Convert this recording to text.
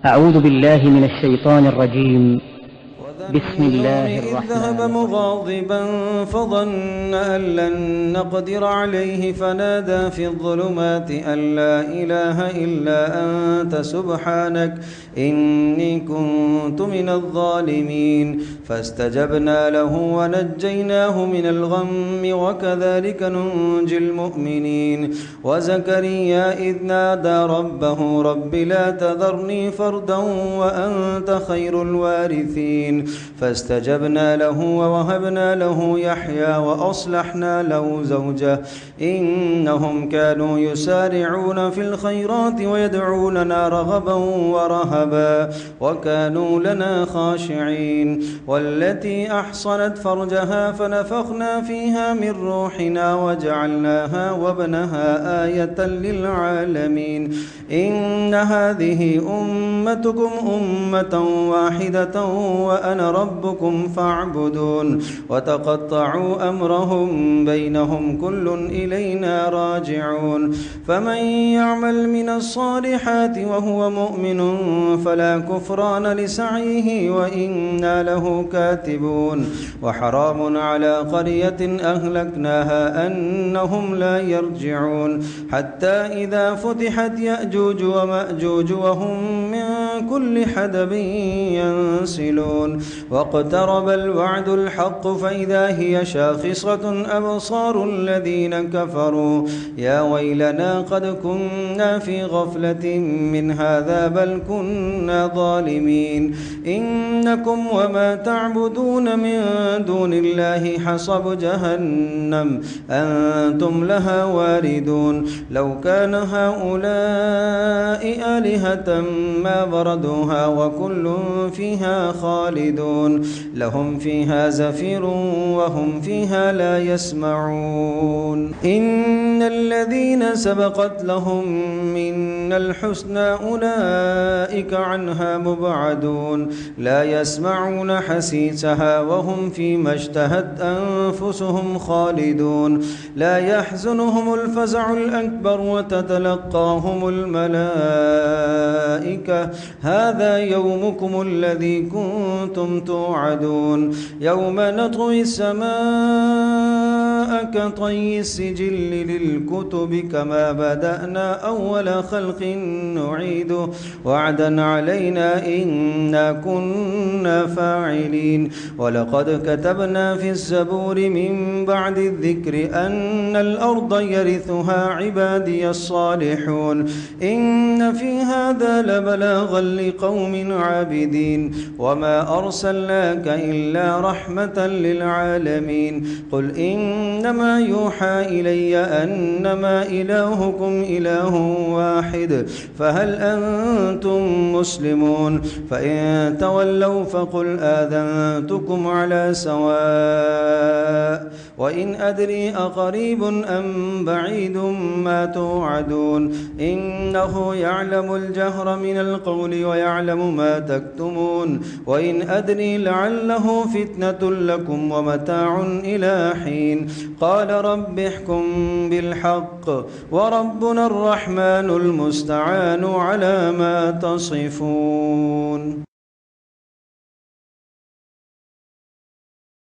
أعوذ بالله من الشيطان الرجيم. بسم الله إذ ذهب الرحمن الرحيم. مغاضبا فظن أن لن نقدر عليه فنادى في الظلمات أن لا إله إلا أنت سبحانك إني كنت من الظالمين فاستجبنا له ونجيناه من الغم وكذلك ننجي المؤمنين وزكريا إذ نادى ربه رب لا تذرني فردا وأنت خير الوارثين فاستجبنا له ووهبنا له يحيى وأصلحنا له زوجه إنهم كانوا يسارعون في الخيرات ويدعوننا رغبا ورهبا وكانوا لنا خاشعين والتي أحصنت فرجها فنفخنا فيها من روحنا وجعلناها وابنها آية للعالمين إن هذه أمتكم أمة واحدة وأنا ربكم فاعبدون وتقطعوا أمرهم بينهم كل إلينا راجعون فمن يعمل من الصالحات وهو مؤمن فلا كفران لسعيه وإنا له كاتبون وحرام على قرية أهلكناها أنهم لا يرجعون حتى إذا فتحت يأجوج ومأجوج وهم من كل حدب ينسلون واقترب الوعد الحق فإذا هي شاخصة أبصار الذين كفروا يا ويلنا قد كنا في غفلة من هذا بل كنا ظالمين إنكم وما تعبدون من دون الله حصب جهنم أنتم لها واردون لو كان هؤلاء آلهة ما وردوها وكل فيها خالدون لهم فيها زفير وهم فيها لا يسمعون إن الذين سبقت لهم منا الحسنى أولئك عنها مبعدون لا يسمعون حسيسها وهم فيما اشتهت أنفسهم خالدون لا يحزنهم الفزع الأكبر وتتلقاهم الملائكة هذا يومكم الذي كنتم توعدون يوم نطوي السماء كطي السجل للكتب كما بدأنا أول خلق نعيده وعدا علينا إنا كنا فاعلين ولقد كتبنا في الزبور من بعد الذكر أن الأرض يرثها عبادي الصالحون إن في هذا لبلاغا لقوم عابدين وما أرسلناك إلا رحمة للعالمين قل إنما يوحى إلي أنما إلهكم إله واحد فهل أنتم مسلمون فإن تولوا فقل آذنتكم على سواء وإن أدري أقريب أم بعيد ما توعدون إنه يعلم الجهر من القول ويعلم ما تكتمون وإن أدري لعله فتنة لكم ومتاع إلى حين قال رب احكم بالحق وربنا الرحمن المستعان على ما تصفون.